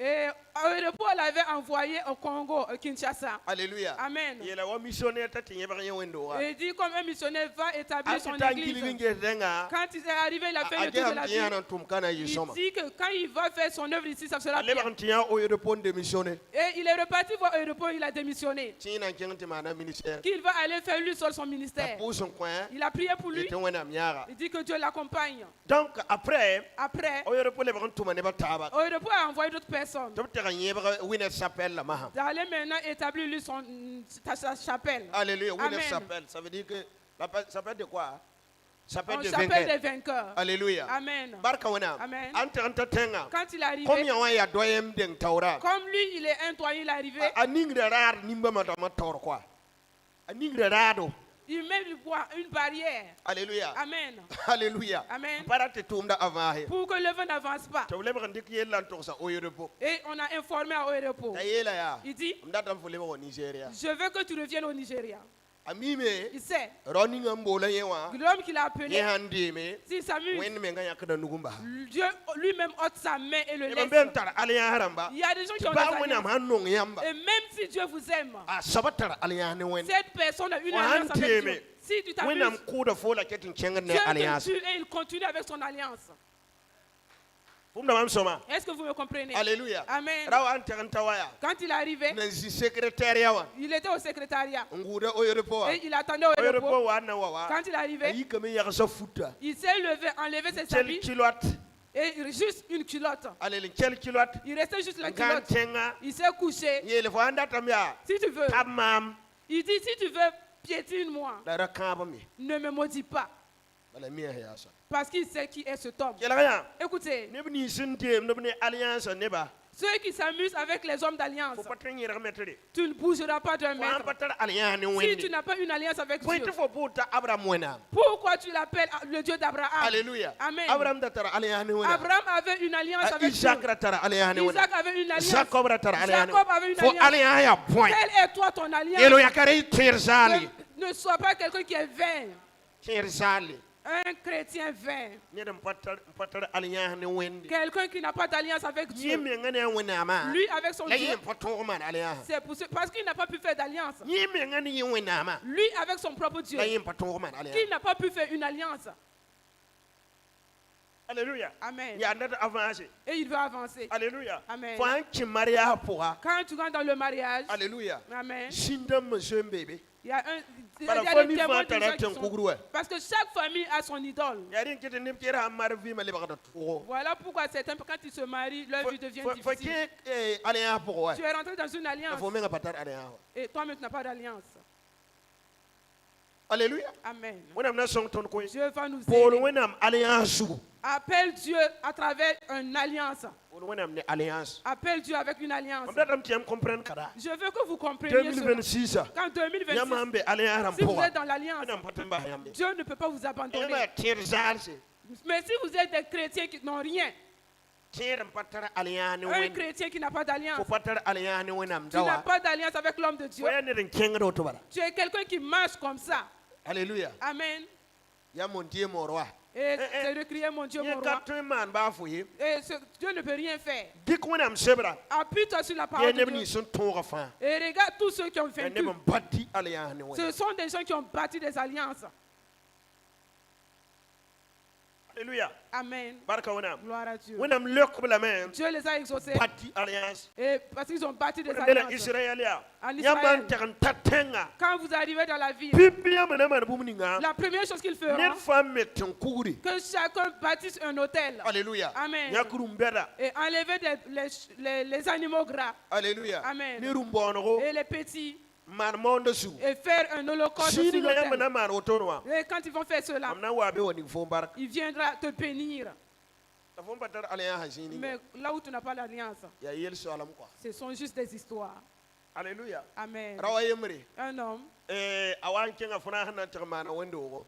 Et Europol l'avait envoyé au Congo, au Kinshasa. Alléluia. Amen. Il a un missionnaire qui est venu au Et dit comme un missionnaire va établir son église. Quand il est arrivé, il a fait le tour de la ville. Il dit que quand il va faire son œuvre ici, ça sera bien. Et il est reparti voir Europol, il a démissionné. Qu'il va aller faire lui seul son ministère. Il a prié pour lui. Il dit que Dieu l'accompagne. Donc après, Europol a envoyé d'autres personnes. D'aller maintenant établir lui sa chapelle. Alléluia. Amen. Chapelle, ça veut dire que la chapelle de quoi? Chapelle Une de chapelle des vainqueurs. Alléluia. Amen. Amen. Quand il est arrivé, comme lui, il est un doyen, il est arrivé. Il met une barrière. Alléluia. Amen. Alléluia. Amen. Pour que le vent n'avance pas. Et on a informé à Europol. Il dit, je veux que tu reviennes au Nigeria. Il sait. L'homme qu'il a appelé, s'il s'amuse, Dieu lui-même ôte sa main et le laisse. Il y a des gens qui ont des alliances. Et même si Dieu vous aime, cette personne a une alliance avec Dieu. Si tu t'amuses, Dieu te tue et il continue avec son alliance. Est-ce que vous me comprenez? Alléluia. Amen. Quand il est arrivé, il était au secrétariat. Et il attendait au repos. Quand il est arrivé, il s'est levé, enlevé ses habits. Et juste une culotte. Il restait juste la culotte. Il s'est couché. Si tu veux, il dit, si tu veux, piétine-moi. Ne me maudis pas. Parce qu'il sait qui est cet homme. Écoutez, ceux qui s'amusent avec les hommes d'alliance, tu ne bougeras pas d'un mètre. Si tu n'as pas une alliance avec Dieu, pourquoi tu l'appelles le Dieu d'Abraham? Alléluia. Amen. Abraham avait une alliance avec Dieu. Isaac avait une alliance. Jacob avait une alliance. Quelle est toi ton alliance? Ne sois pas quelqu'un qui est vain. Un chrétien vain. Quelqu'un qui n'a pas d'alliance avec Dieu. Lui avec son Dieu. C'est parce qu'il n'a pas pu faire d'alliance. Lui avec son propre Dieu. Qu'il n'a pas pu faire une alliance. Alléluia. Amen. Et il veut avancer. Alléluia. Amen. Quand tu rentres dans le mariage. Alléluia. Amen. Il y a des témoins parce que chaque famille a son idole. Voilà pourquoi certains, quand ils se marient, leur vie devient difficile. Tu es rentré dans une alliance. Et toi-même, tu n'as pas d'alliance. Alléluia. Amen. Dieu va nous aider. Appelle Dieu à travers une alliance. Appelle Dieu avec une alliance. Je veux que vous compreniez 2026. Qu'en 2026, si vous êtes dans l'alliance, Dieu ne peut pas vous abandonner. Mais si vous êtes des chrétiens qui n'ont rien, un chrétien qui n'a pas d'alliance, tu n'as pas d'alliance avec l'homme de Dieu. Tu es quelqu'un qui marche comme ça. Alléluia. Amen. Et c'est de crier mon Dieu, mon roi. Et Dieu ne peut rien faire. Appuie-toi sur la parole de Dieu. Et regarde tous ceux qui ont vaincu. Ce sont des gens qui ont bâti des alliances. Alléluia. Amen. Gloire à Dieu. Dieu les a exaucés. Et parce qu'ils ont bâti des alliances. En Israël, quand vous arrivez dans la ville, la première chose qu'il fera, que chacun bâtisse un hôtel. Alléluia. Amen. Et enlever les animaux gras. Alléluia. Amen. Et les petits. Et faire un holocauste sur l'autel. Et quand ils vont faire cela, il viendra te bénir. Mais là où tu n'as pas d'alliance, ce sont juste des histoires. Alléluia. Amen. Un homme,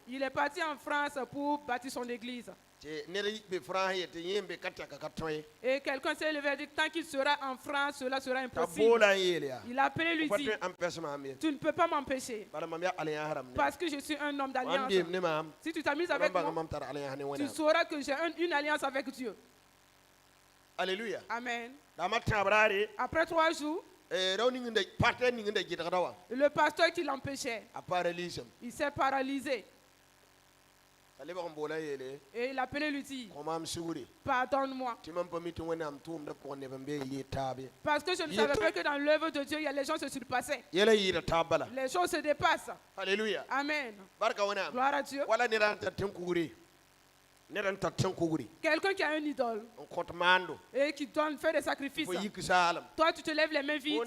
il est parti en France pour bâtir son église. Et quelqu'un s'est levé et dit, tant qu'il sera en France, cela sera impossible. Il a appelé lui dit, tu ne peux pas m'empêcher. Parce que je suis un homme d'alliance. Si tu t'amuses avec moi, tu sauras que j'ai une alliance avec Dieu. Alléluia. Amen. Après 3 jours, le pasteur qui l'empêchait, il s'est paralysé. Et il appelait lui dit, pardonne-moi. Parce que je ne savais pas que dans l'œuvre de Dieu, les gens se surpassaient. Les choses se dépassent. Alléluia. Amen. Gloire à Dieu. Quelqu'un qui a une idole et qui fait des sacrifices. Toi, tu te lèves les mains vides.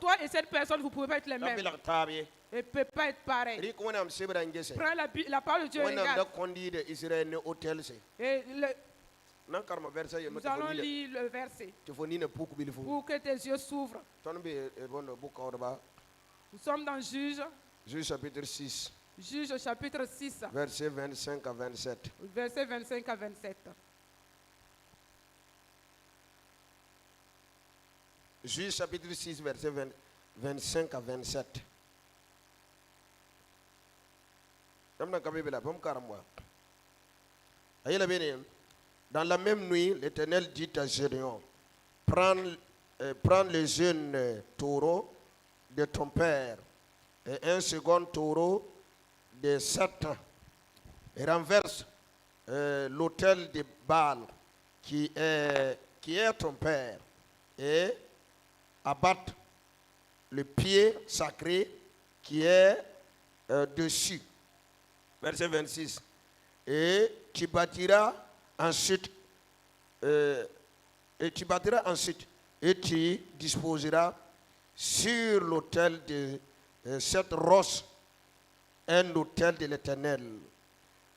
Toi et cette personne, vous ne pouvez pas être les mêmes. Et ne peut pas être pareil. Prends la parole de Dieu et regarde. Et nous allons lire le verset pour que tes yeux s'ouvrent. Nous sommes dans Juge. Juge chapitre 6. Juge chapitre 6. Verset 25 à 27. Verset 25 à 27. Juge chapitre 6, verset 25 à 27. Dans la même nuit, l'Éternel dit à Gédéon, prends le jeune taureau de ton père et un second taureau de 7 ans et renverse l'autel de Baal qui est ton père et abatte le pied sacré qui est dessus. Verset 26. Et tu bâtiras ensuite et tu disposeras sur l'autel de cette roche un autel de l'Éternel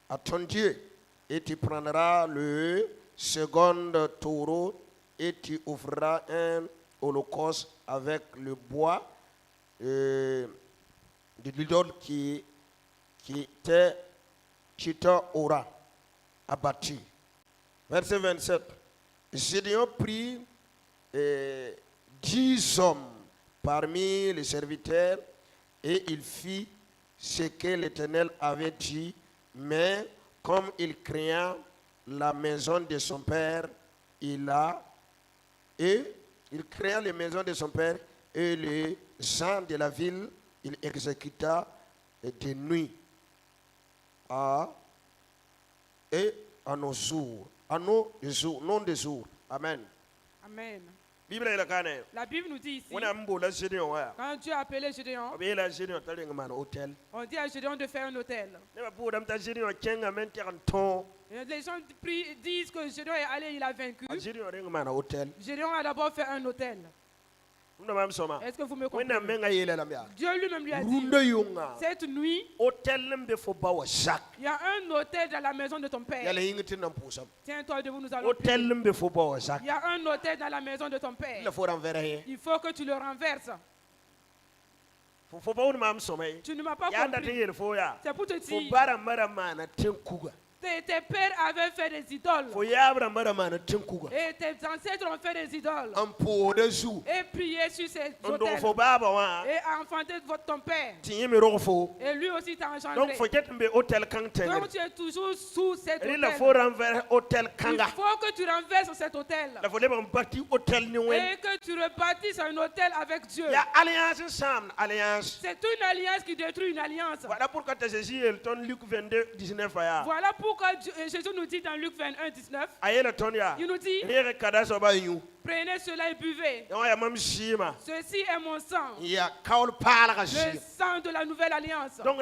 à ton Dieu, et tu prendras le second taureau et tu offriras un holocauste avec le bois de l'idole qui t'aura abattu. Verset 27. Gédéon prit 10 hommes parmi les serviteurs et il fit ce que l'Éternel avait dit, mais comme il craint la maison de son père, il craint les maisons de son père et les gens de la ville, il exécuta de nuit et à nos jours, non des jours. Amen. Amen. La Bible nous dit ici, quand Dieu a appelé Gédéon, on dit à Gédéon de faire un autel. Les gens disent que Gédéon est allé, il a vaincu. Gédéon a d'abord fait un autel. Est-ce que vous me comprenez? Dieu lui-même lui a dit, cette nuit, il y a un autel dans la maison de ton père. Tiens-toi debout, nous allons prier. Il y a un autel dans la maison de ton père. Il faut que tu le renverses. Tu ne m'as pas compris. C'est pour te dire. Tes pères avaient fait des idoles. Et tes ancêtres ont fait des idoles. Et prié sur ces autels. Et enfanté ton père. Et lui aussi t'a engendré. Donc tu es toujours sous cet autel. Il faut que tu renverses cet autel. Et que tu rebâtisses un autel avec Dieu. C'est une alliance qui détruit une alliance. Voilà pourquoi Jésus nous dit dans Luc 21, 19, il nous dit, prenez cela et buvez. Ceci est mon sang. Le sang de la nouvelle alliance. Cela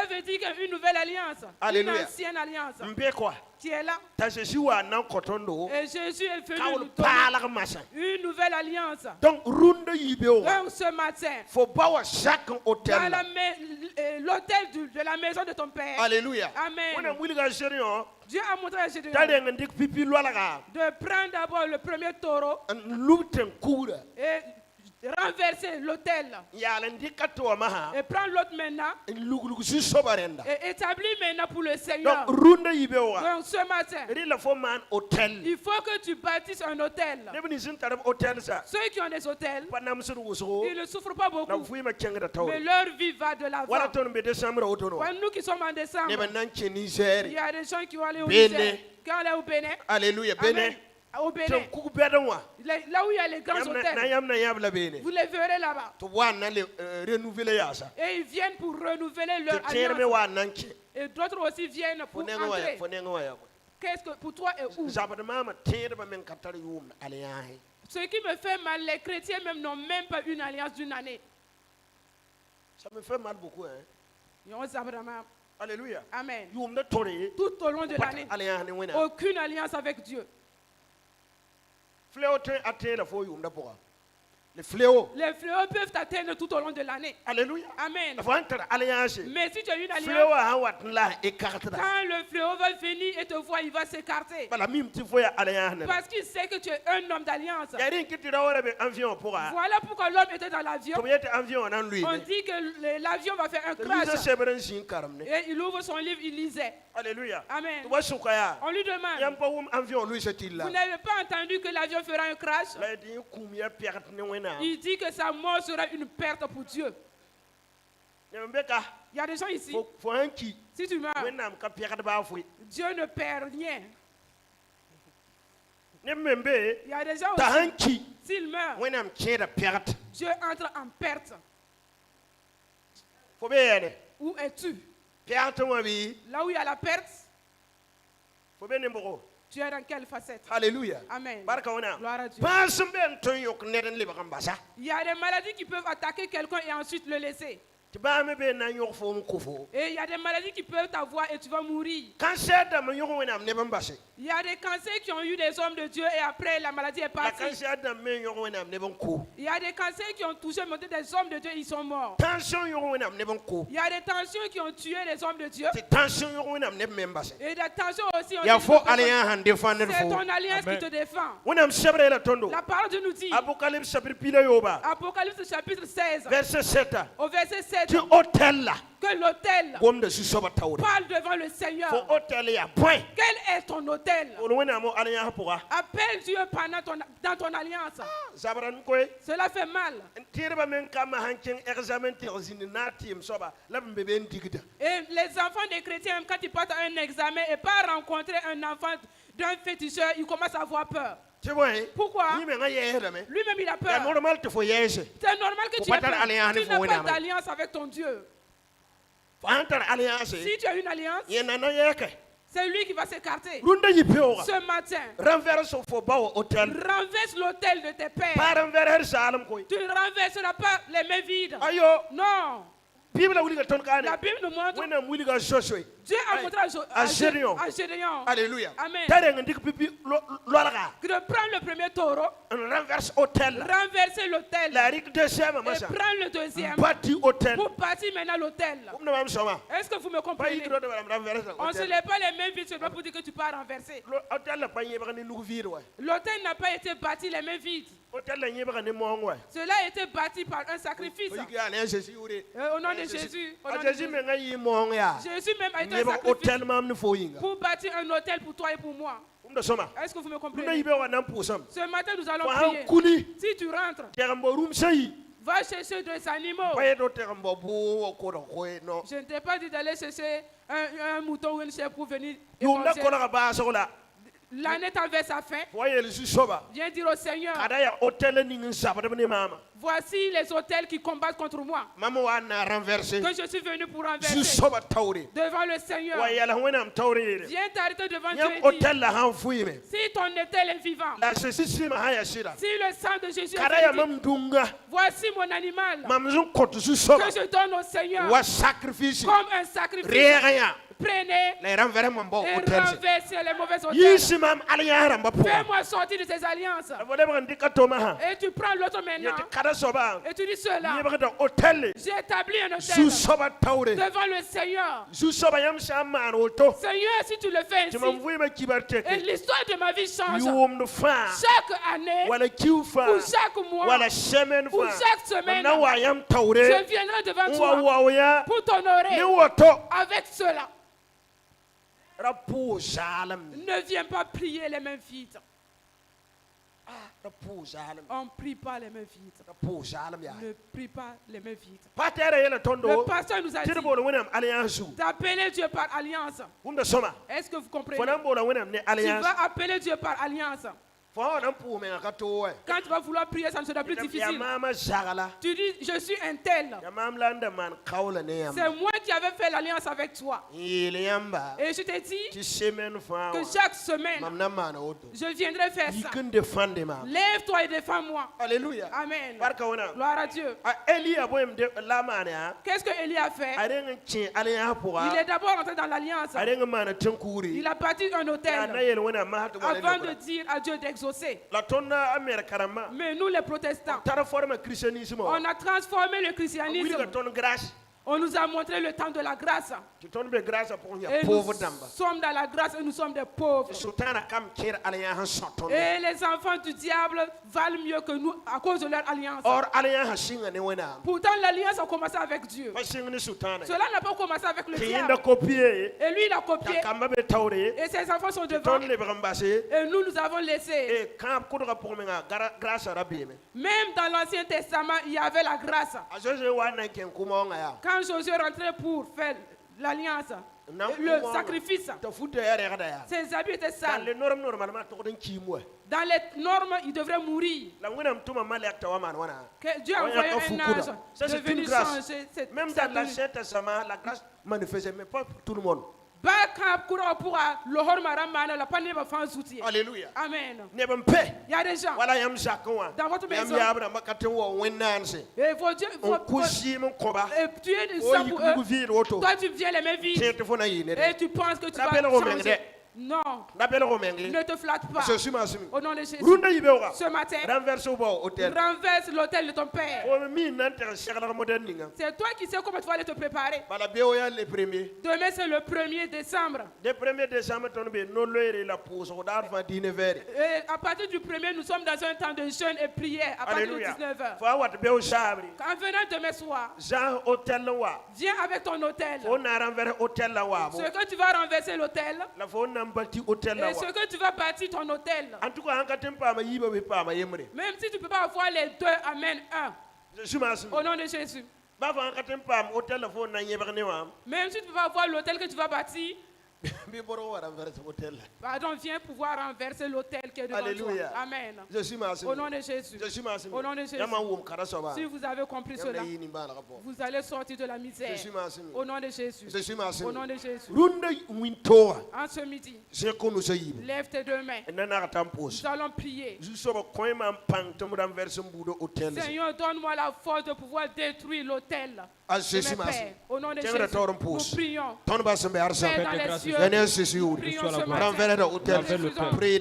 veut dire qu'une nouvelle alliance, une ancienne alliance, qui est là. Et Jésus est venu nous donner une nouvelle alliance. Donc ce matin, dans l'autel de la maison de ton père. Alléluia. Amen. Dieu a montré à Gédéon de prendre d'abord le premier taureau et renverser l'autel. Et prendre l'autre maintenant et établir maintenant pour le Seigneur. Donc ce matin, il faut que tu bâtisses un autel. Ceux qui ont des autels, ils ne souffrent pas beaucoup, mais leur vie va de l'avant. Nous qui sommes en décembre, il y a des gens qui vont aller au Niger, Quand on est au Bénin. Alléluia. Bénin. Au Bénin. Là où il y a les grands hôtels. Vous les verrez là-bas. Et ils viennent pour renouveler leur alliance. Et d'autres aussi viennent pour entrer. Qu'est-ce que pour toi est où? Ce qui me fait mal, les chrétiens même n'ont même pas une alliance d'une année. Ça me fait mal beaucoup. Hein? Alléluia. Amen. Tout au long de l'année, aucune alliance avec Dieu. Les fléaux peuvent t'atteindre tout au long de l'année. Alléluia. Amen. Mais si tu as une alliance, quand le fléau va venir et te voir, il va s'écarter. Parce qu'il sait que tu es un homme d'alliance. Voilà pourquoi l'homme était dans l'avion. On dit que l'avion va faire un crash. Et il ouvre son livre, il lisait. Alléluia. Amen. On lui demande, vous n'avez pas entendu que l'avion fera un crash? Il dit que sa mort sera une perte pour Dieu. Il y a des gens ici, si tu meurs, Dieu ne perd rien. Il y a des gens aussi, s'ils meurent, Dieu entre en perte. Où es-tu? Là où il y a la perte, tu es dans quelle facette? Alléluia. Amen. Gloire à Dieu. Il y a des maladies qui peuvent attaquer quelqu'un et ensuite le laisser. Et il y a des maladies qui peuvent t'avoir et tu vas mourir. Il y a des cancers qui ont eu des hommes de Dieu et après la maladie est partie. Il y a des cancers qui ont touché des hommes de Dieu et ils sont morts. Il y a des tensions qui ont tué les hommes de Dieu. Et des tensions aussi ont c'est ton alliance qui te défend. La parole de Dieu nous dit, Apocalypse chapitre 16, verset 7. Au verset 7, que l'autel parle devant le Seigneur. Quel est ton autel? Appelle Dieu dans ton alliance. Cela fait mal. Et les enfants des chrétiens, même quand ils partent à un examen et pas rencontrer un enfant d'un féticheur, ils commencent à avoir peur. Pourquoi? Lui-même il a peur. C'est normal que tu n'aies pas d'alliance avec ton Dieu. Si tu as une alliance, c'est lui qui va s'écarter. Ce matin, renverse l'autel de tes pères. Tu ne renverseras pas les mains vides. Non. La Bible nous montre, Dieu a montré à Gédéon. Alléluia. Amen. De prendre le premier taureau, renverser l'autel, et prendre le deuxième pour bâtir maintenant l'autel. Est-ce que vous me comprenez? On ne se lève pas les mains vides seulement pour dire que tu peux renverser. L'autel n'a pas été bâti les mains vides. Cela a été bâti par un sacrifice. Au nom de Jésus. Jésus même a été un sacrifice pour bâtir un hôtel pour toi et pour moi. Est-ce que vous me comprenez? Ce matin, nous allons prier. Si tu rentres, va chercher des animaux. Je ne t'ai pas dit d'aller chercher un mouton ou une chèvre pour venir. L'année traverse sa fin. Viens dire au Seigneur, voici les hôtels qui combattent contre moi. Que je suis venu pour renverser devant le Seigneur. Viens t'arrêter devant Dieu et dis, si ton hôtel est vivant, si le sang de Jésus est vivant, voici mon animal que je donne au Seigneur comme un sacrifice. Prenez et renversez les mauvais hôtels. Fais-moi sortir de tes alliances. Et tu prends l'autre maintenant. Et tu dis cela. J'ai établi un hôtel devant le Seigneur. Seigneur, si tu le fais ainsi, et l'histoire de ma vie change. Chaque année, ou chaque mois, ou chaque semaine, je viendrai devant toi pour t'honorer avec cela. Ne viens pas prier les mains vides. On ne prie pas les mains vides. Ne prie pas les mains vides. Le pasteur nous a dit d'appeler Dieu par alliance. Est-ce que vous comprenez? Tu vas appeler Dieu par alliance. Quand tu vas vouloir prier, ça ne sera plus difficile. Tu dis, je suis un tel. C'est moi qui avais fait l'alliance avec toi. Et je t'ai dit que chaque semaine, je viendrai faire ça. Lève-toi et défends-moi. Alléluia. Amen. Gloire à Dieu. Qu'est-ce que Élie a fait? Il est d'abord entré dans l'alliance. Il a bâti un hôtel avant de dire à Dieu d'exaucer. Mais nous les protestants, on a transformé le christianisme. On nous a montré le temps de la grâce. Et nous sommes dans la grâce et nous sommes des pauvres. Et les enfants du diable valent mieux que nous à cause de leur alliance. Pourtant l'alliance a commencé avec Dieu. Cela n'a pas commencé avec le diable. Et lui il a copié. Et ses enfants sont devant. Et nous avons laissé. Même dans l'Ancien Testament il y avait la grâce. Quand Josué rentrait pour faire l'alliance, le sacrifice, ses habits étaient sales. Dans les normes, il devrait mourir. Que Dieu a envoyé un ange de venir changer cette même dans l'Ancien Testament, la grâce manifestait, mais pas pour tout le monde. Alléluia. Amen. Il y a des gens dans votre maison et vos dieux, tu es des sang pour eux. Toi tu viens les mains vides et tu penses que tu vas changer. Non, ne te flatte pas. Au nom de Jésus, ce matin, renverse l'autel de ton père. C'est toi qui sais comment tu vas aller te préparer. Demain c'est le 1er décembre. Et à partir du 1er, nous sommes dans un temps de jeûne et prière à partir de 19h. En venant demain soir, viens avec ton autel. Ce que tu vas renverser l'autel, et ce que tu vas bâtir ton hôtel. Même si tu ne peux pas avoir les deux, amène un. Au nom de Jésus. Même si tu ne peux pas avoir l'hôtel que tu vas bâtir, pardon, viens pouvoir renverser l'autel qui est devant toi. Amen. Au nom de Jésus. Au nom de Jésus. Si vous avez compris cela, vous allez sortir de la misère. Au nom de Jésus. Au nom de Jésus. En ce midi, lève tes deux mains. Nous allons prier. Seigneur, donne-moi la force de pouvoir détruire l'autel. Au nom de Jésus, nous prions. Père dans les cieux, nous prions ce matin. Prie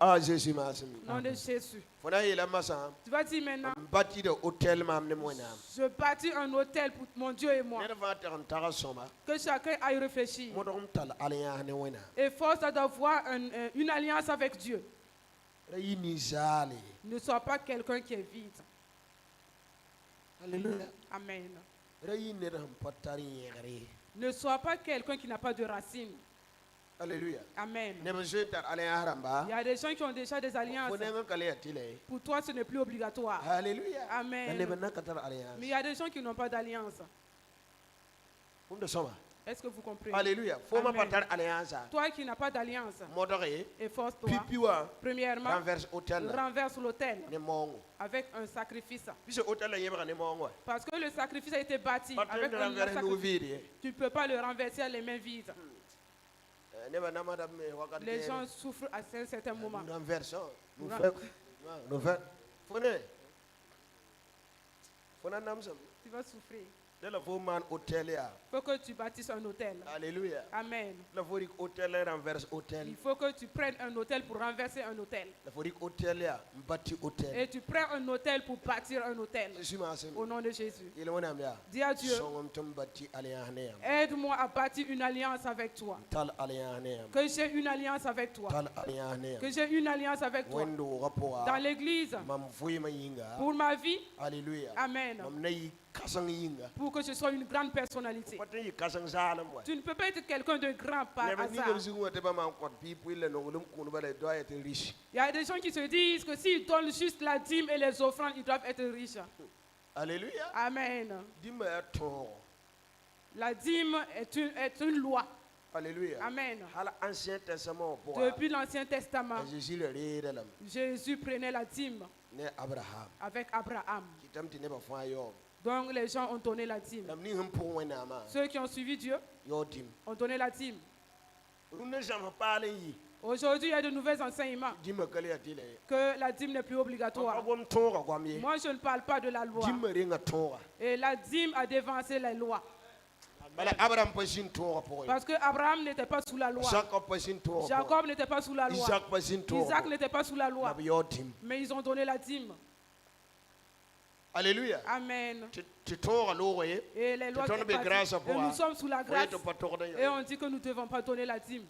Ah, Jésus, nom de Jésus. Tu vas dire maintenant, je bâtis un hôtel pour mon Dieu et moi. Que chacun aille réfléchir. Et force d'avoir une alliance avec Dieu. Ne sois pas quelqu'un qui est vide. Alléluia. Amen. Ne sois pas quelqu'un qui n'a pas de racines. Alléluia. Amen. Il y a des gens qui ont déjà des alliances. Pour toi, ce n'est plus obligatoire. Alléluia. Amen. Mais il y a des gens qui n'ont pas d'alliance. Est-ce que vous comprenez? Alléluia. Faut ma Amen. partir alliance. Toi qui n'as pas d'alliance, Modéré. efforce-toi. Pipiwa. Premièrement, Renverse hôtel. renverse l'autel Ne mongo. avec un sacrifice. Puisque hôtel est ne mongo. Parce que le sacrifice a été bâti Pas avec de un renverse nous sacrifice. vide. Tu ne peux pas le renverser à les mains vides. Les gens souffrent à un certain moment. Nous renversons. Nous Ren- faisons. Nous faisons. Fone. Fone namsam. Tu vas souffrir. De la faut man hôtel ya. Il faut que tu bâtisses un hôtel. Alléluia. Amen. La faut que hôtel renverse hôtel. Il faut que tu prennes un hôtel pour renverser un hôtel. La faut que hôtel ya bâti hôtel. Et tu prends un hôtel pour bâtir un hôtel. Je suis massé. Au nom de Jésus. Il est mon ami. Dis à Dieu, Songom tum bâti alliance. aide-moi à bâtir une alliance avec toi. Tal alliance. Que j'ai une alliance avec toi. Tal alliance. Que j'ai une alliance avec toi. Wendo rapport. Dans l'église, Mam fouille ma yinga. pour ma vie. Alléluia. Amen. Mam nayi kasang yinga. Pour que je sois une grande personnalité. Pas yi kasang zalam wa. Tu ne peux pas être quelqu'un de grand par Mais ni hasard. comme si on était pas man quoi puis le nongolum qu'on doit être riche. Il y a des gens qui se disent que s'ils donnent juste la dîme et les offrandes, ils doivent être riches. Alléluia. Amen. Dis-moi ton. La dîme est une loi. Alléluia. Amen. À l'Ancien Testament pour Depuis l'Ancien Testament, Jésus le réel Jésus prenait la dîme ne Abraham. avec Abraham. Qui t'aime tu n'es pas foi yo. Donc les gens ont donné la dîme. Nam ni hum pour wena ma. Ceux qui ont suivi Dieu Yo dim. ont donné la dîme. Nous ne jamais parler yi. Aujourd'hui, il y a de nouveaux enseignements Dis-moi quel est il. que la dîme n'est plus obligatoire. Comme ton comme yi. Moi, je ne parle pas de la loi. Dis-moi ringa ton. Et la dîme a dévancé les lois. Bala Abraham pasin ton pour. Parce que Abraham n'était pas sous la loi. Jacob pasin ton. Jacob n'était pas sous la loi. Isaac pasin ton. Isaac n'était pas sous la loi. Yo dim. Mais ils ont donné la dîme. Alléluia. Amen. Tu ton alors yi. Et les lois Tu sont donnes grâce passées. pour Et nous sommes sous la grâce. Et Alléluia. on dit que nous ne devons pas donner la dîme.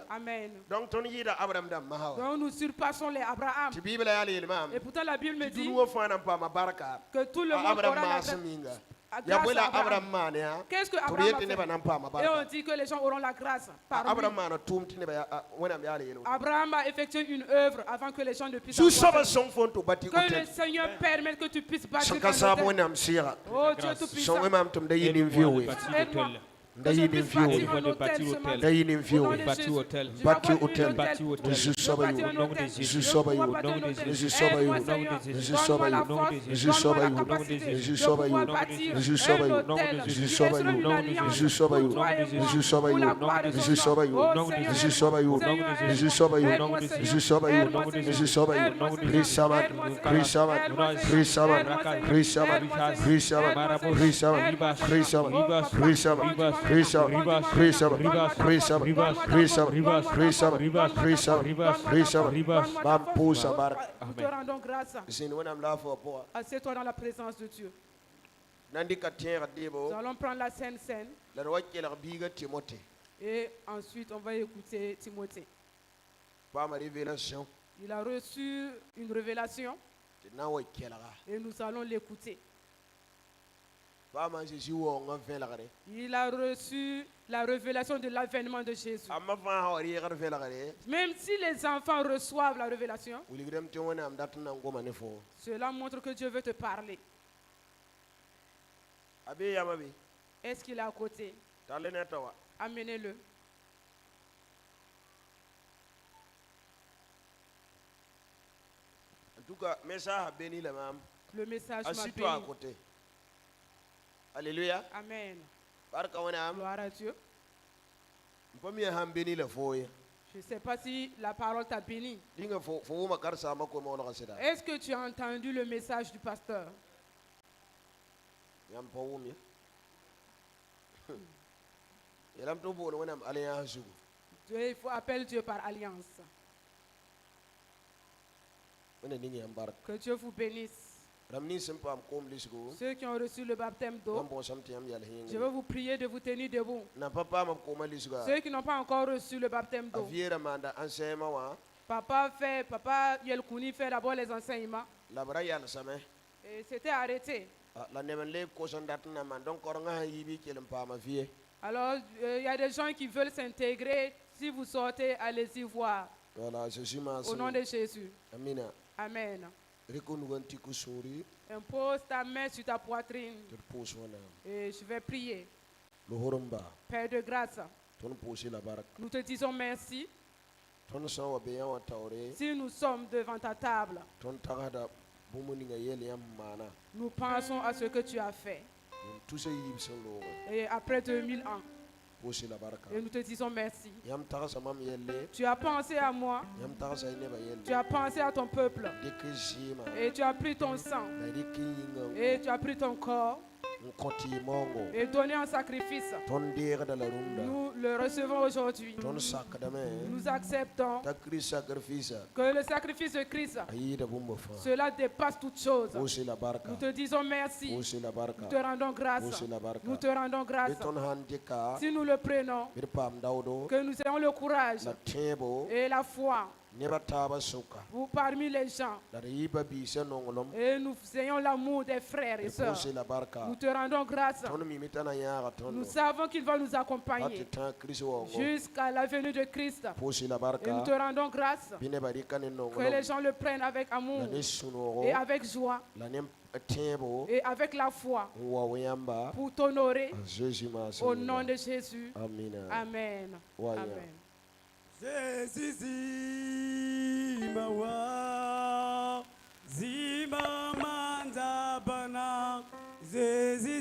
Amen. Donc ton yida Abraham dam mahawa. Donc nous surpassons les Abraham. Tu Bible ya le mam. Et pourtant la Bible me Tu dit nous fana pa ma baraka. que tout le monde Abraham aura la ma grâce. saminga. Grâce Ya à bola Abraham. Abraham man ya. Qu'est-ce que Pour Abraham yete ne a ba nan pa ma fait? Et on baraka. dit que les gens auront la grâce par lui. Abraham man tum tine ba wona mi ale yelo. Abraham a effectué une œuvre avant que les gens ne puissent Su avoir. saba son fon to bati Que le hotel. Seigneur permette que tu puisses bâtir Saka un sa hôtel. wona am sira. Oh Dieu tout Son puissant. mam tum da yini viwe. Aide-moi. Que Da je yini puisse bâtir viwe. un hôtel ce matin. Da yini Au nom de viwe. Bâti Jésus. hôtel. Je vais Bâti avoir une hôtel. Bâti hôtel. Jésus Je saba bâtis yo. un hôtel. Jésus Je saba pouvoir yo. bâtir un Nom de hôtel. Jésus saba yo. Aide-moi, Seigneur. Jésus Donne-moi saba la yo. force. Jésus Donne-moi saba la yo. capacité Jésus de saba pouvoir yo. bâtir Jésus saba un yo. hôtel Jésus qui saba sera yo. une alliance Jésus saba yo. pour toi et moi, Jésus saba pour yo. la gloire de ton Jésus saba nom. yo. Oh, Seigneur, Jésus saba yo. Seigneur, Jésus saba yo. aide-moi, Seigneur. Jésus saba yo. Aide-moi, Seigneur. Jésus saba yo. Aide-moi, Seigneur. Chris Sabat. Aide-moi, Seigneur. Chris Sabat. Aide-moi, Seigneur. Chris Sabat. Aide-moi, Seigneur. Chris Sabat. Aide-moi, Chris Sabat. Seigneur. Chris Sabat. Aide-moi, Chris Seigneur. Sabat. Oh, Papa, Chris Sabat. donne-moi Chris Sabat. donne-moi Chris ta Sabat. force, Chris Sabat. donne-moi ta Chris force, Sabat. donne-moi ta Chris force, Sabat. donne-moi ta Chris force, Sabat. donne-moi ta Chris force, Sabat. donne-moi ta Bam force. pousa bar. Nous te rendons grâce. C'est nous on la foi pour. Assieds-toi dans la présence de Dieu. Nandi katien debo. Nous allons prendre la Sainte Seine La roi qui la biga Timothée. et ensuite on va écouter Timothée. Pas ma révélation. Il a reçu une révélation Na wa kelara. et nous allons l'écouter. Pas ma Jésus wo nga fait la gare. Il a reçu la révélation de l'avènement de Jésus. Amma fa ha ri gar fait la gare. Même si les enfants reçoivent la révélation, Uli grem te wona am datna ngoma ne fo. cela montre que Dieu veut te parler. Abi yamabi. Est-ce qu'il est à côté? Talene tawa. Amenez-le. En tout cas, message a béni la mam. Le message m'a Assis-toi à béni. côté. Alléluia. Amen. Barka wona am. Gloire à Dieu. Premier ham béni la fo ye. Je ne sais pas si la parole t'a béni. Dinga fo ma kar sama ko mo la sida. Est-ce que tu as entendu le message du pasteur? Yam po wumi. Yelam to bo wona am alliance. Dieu, il faut appeler Dieu par alliance. Wona ningi am barka. Que Dieu vous bénisse. Ramni simpa am kom lisgo. Ceux qui ont reçu le baptême d'eau, Am bo samti am yal je hinga. vais vous prier de vous tenir debout. Na papa ma ko ma lisgo. Ceux qui n'ont pas encore reçu le baptême d'eau, Aviera manda ansema wa. Papa Yelkouni fait d'abord les enseignements La bra yal same. et c'était arrêté. La nemen le ko son datna man donc ko nga yibi kelem pa ma vie. Alors, il y a des gens qui veulent s'intégrer. Si vous sortez, allez-y voir. Voilà, Jésus m'a Au nom de Jésus. Amina. Amen. Rekonu wanti ku suri Impose ta main sur ta poitrine te pose wana. et je vais prier. Père de grâce, nous te disons merci. Si nous sommes devant ta table, nous pensons à ce que tu as fait. Et après 2000 ans, et nous te disons merci. Tu as pensé à moi, tu as pensé à ton peuple, et tu as pris ton sang, et tu as pris ton corps, et donné en sacrifice. Nous le recevons aujourd'hui. Nous acceptons que le sacrifice de Christ, cela dépasse toute chose. Nous te disons merci. Nous te rendons grâce. Nous te rendons grâce. Si nous le prenons, que nous ayons le courage et la foi ou parmi les gens, et nous ayons l'amour des frères et sœurs. Nous te rendons grâce. Nous savons qu'il va nous accompagner jusqu'à la venue de Christ. Et nous te rendons grâce que les gens le prennent avec amour et avec joie et avec la foi pour t'honorer au nom de Jésus. Amen. Amen. Zima wa zima manza bana zezi